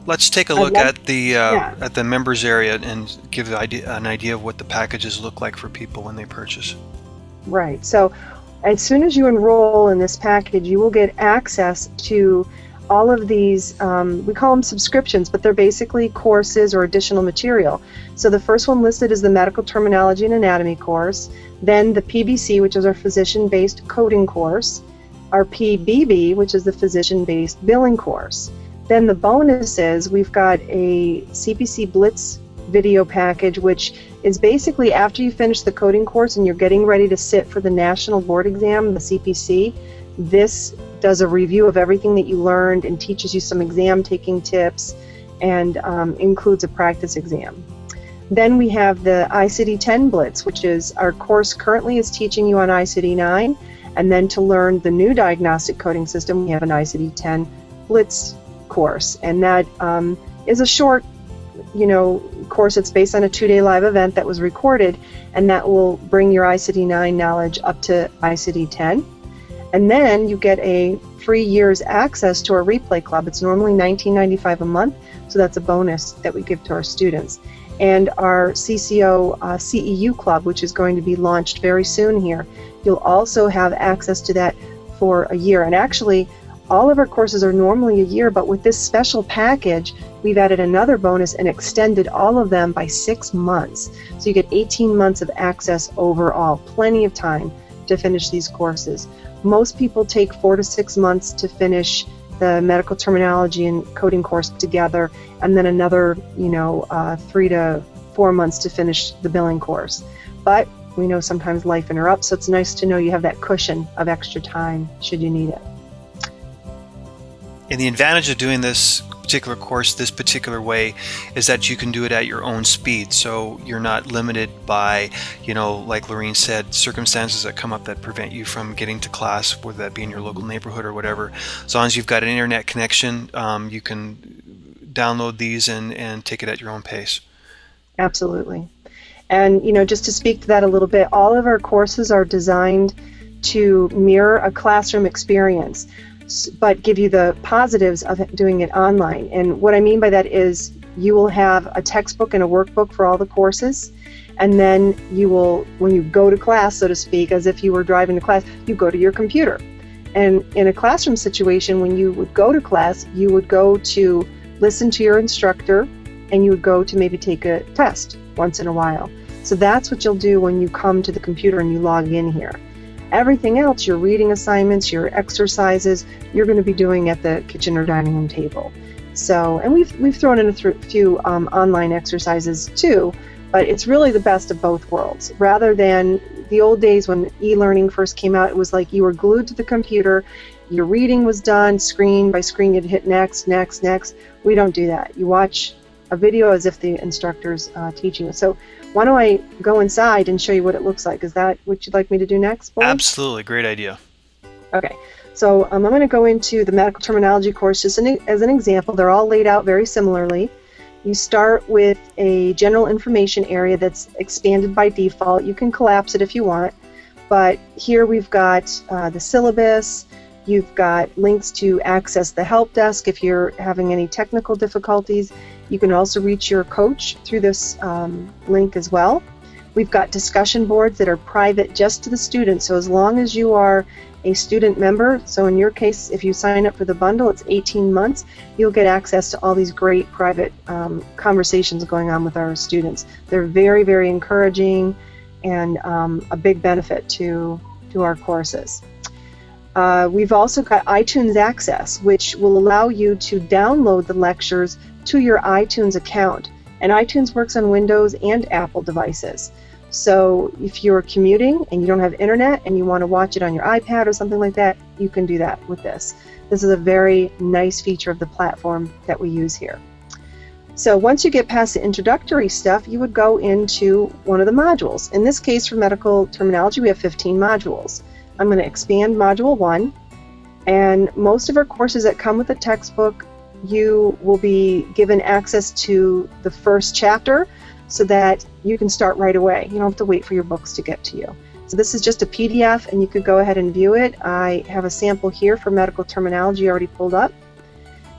Let's take a look at the members area and give an idea of what the packages look like for people when they purchase. Right. So as soon as you enroll in this package, you will get access to all of these, we call them subscriptions, but they're basically courses or additional material. So the first one listed is the Medical Terminology and Anatomy course, then the PBC, which is our physician-based coding course, our PBB, which is the physician-based billing course. Then the bonuses, we've got a CPC Blitz video package, which is basically after you finish the coding course and you're getting ready to sit for the national board exam, the CPC, this does a review of everything that you learned and teaches you some exam taking tips and includes a practice exam. Then we have the ICD-10 Blitz, which is our course currently is teaching you on ICD-9, and then to learn the new diagnostic coding system, we have an ICD-10 Blitz course, and that is a short, course. It's based on a 2-day live event that was recorded, and that will bring your ICD-9 knowledge up to ICD-10. And then you get a free year's access to our replay club. It's normally $19.95 a month, so that's a bonus that we give to our students. And our CCO CEU club, which is going to be launched very soon here, you'll also have access to that for a year. And actually, all of our courses are normally a year, but with this special package, we've added another bonus and extended all of them by 6 months. So you get 18 months of access overall, plenty of time to finish these courses. Most people take 4 to 6 months to finish the medical terminology and coding course together, and then another, 3 to 4 months to finish the billing course. But we know sometimes life interrupts, so it's nice to know you have that cushion of extra time should you need it. And the advantage of doing this particular course this particular way is that you can do it at your own speed, so you're not limited by, like Laureen said, circumstances that come up that prevent you from getting to class, whether that be in your local neighborhood or whatever. As long as you've got an internet connection, you can download these and take it at your own pace. Absolutely. And just to speak to that a little bit, all of our courses are designed to mirror a classroom experience, but give you the positives of doing it online. And what I mean by that is you will have a textbook and a workbook for all the courses, and then you will, when you go to class, so to speak, as if you were driving to class, you go to your computer. And in a classroom situation, when you would go to class, you would go to listen to your instructor, and you would go to maybe take a test once in a while. So that's what you'll do when you come to the computer and you log in here. Everything else, your reading assignments, your exercises, you're going to be doing at the kitchen or dining room table. So, and we've thrown in a few online exercises too, but it's really the best of both worlds. Rather than the old days when e-learning first came out, it was like you were glued to the computer, your reading was done, screen by screen, you'd hit next, next, next. We don't do that. You watch a video as if the instructor's teaching you. So why don't I go inside and show you what it looks like? Is that what you'd like me to do next, Boyd? Absolutely, great idea. Okay, so I'm going to go into the medical terminology course just as an example. They're all laid out very similarly. You start with a general information area that's expanded by default. You can collapse it if you want, but here we've got the syllabus. You've got links to access the help desk if you're having any technical difficulties. You can also reach your coach through this link as well. We've got discussion boards that are private just to the students, so as long as you are a student member, so in your case, if you sign up for the bundle, it's 18 months, you'll get access to all these great private conversations going on with our students. They're very, very encouraging and a big benefit to our courses. We've also got iTunes Access, which will allow you to download the lectures to your iTunes account. And iTunes works on Windows and Apple devices. So if you're commuting and you don't have internet and you want to watch it on your iPad or something like that, you can do that with this. This is a very nice feature of the platform that we use here. So once you get past the introductory stuff, you would go into one of the modules. In this case, for medical terminology, we have 15 modules. I'm going to expand Module 1, and most of our courses that come with a textbook, you will be given access to the first chapter so that you can start right away. You don't have to wait for your books to get to you. So this is just a PDF, and you could go ahead and view it. I have a sample here for medical terminology already pulled up.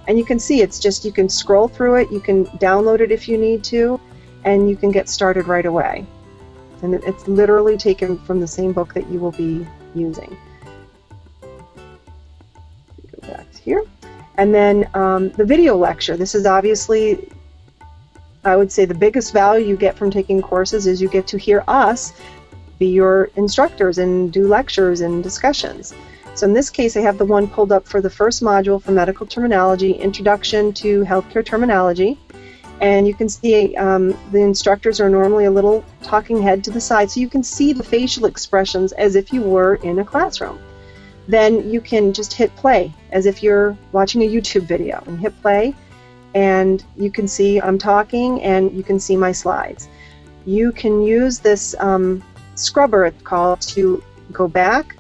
And you can see it's just, you can scroll through it, you can download it if you need to, and you can get started right away. And it's literally taken from the same book that you will be using. Go back to here. And then the video lecture. This is obviously, I would say, the biggest value you get from taking courses is you get to hear us be your instructors and do lectures and discussions. So in this case, I have the one pulled up for the first module for medical terminology, Introduction to Healthcare Terminology. And you can see the instructors are normally a little talking head to the side, so you can see the facial expressions as if you were in a classroom. Then you can just hit play as if you're watching a YouTube video, and hit play, and you can see I'm talking and you can see my slides. You can use this scrubber, it's called, to go back,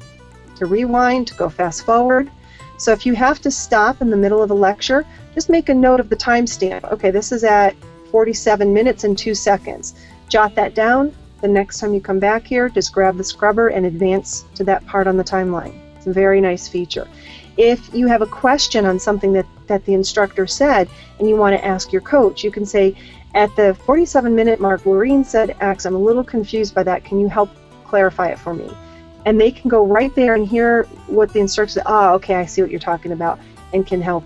to rewind, to go fast forward. So if you have to stop in the middle of a lecture, just make a note of the timestamp. Okay, this is at 47 minutes and 2 seconds. Jot that down. The next time you come back here, just grab the scrubber and advance to that part on the timeline. It's a very nice feature. If you have a question on something that the instructor said and you want to ask your coach, you can say, at the 47-minute mark, Laureen said X. I'm a little confused by that. Can you help clarify it for me? And they can go right there and hear what the instructor said. Oh, okay, I see what you're talking about, and can help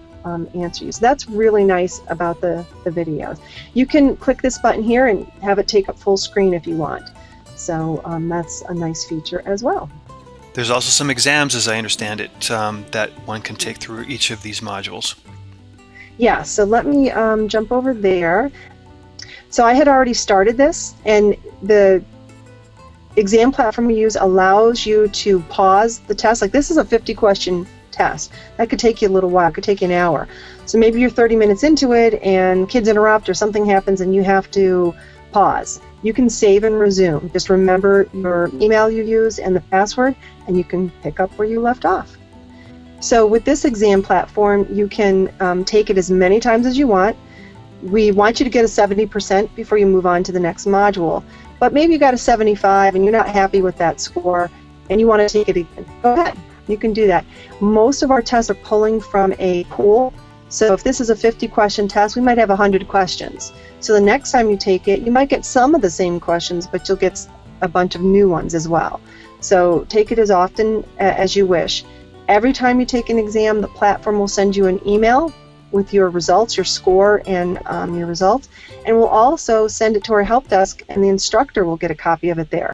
answer you. So that's really nice about the videos. You can click this button here and have it take up full screen if you want. So that's a nice feature as well. There's also some exams, as I understand it, that one can take through each of these modules. Yeah, so let me jump over there. So I had already started this, and the exam platform we use allows you to pause the test. Like, this is a 50-question test. That could take you a little while. It could take you an hour. So maybe you're 30 minutes into it and kids interrupt or something happens and you have to pause. You can save and resume. Just remember your email you use and the password, and you can pick up where you left off. So with this exam platform, you can take it as many times as you want. We want you to get a 70% before you move on to the next module. But maybe you got a 75 and you're not happy with that score and you want to take it again. Go ahead. You can do that. Most of our tests are pulling from a pool. So if this is a 50-question test, we might have 100 questions. So the next time you take it, you might get some of the same questions, but you'll get a bunch of new ones as well. So take it as often as you wish. Every time you take an exam, the platform will send you an email with your results, your score, and your results. And we'll also send it to our help desk, and the instructor will get a copy of it there.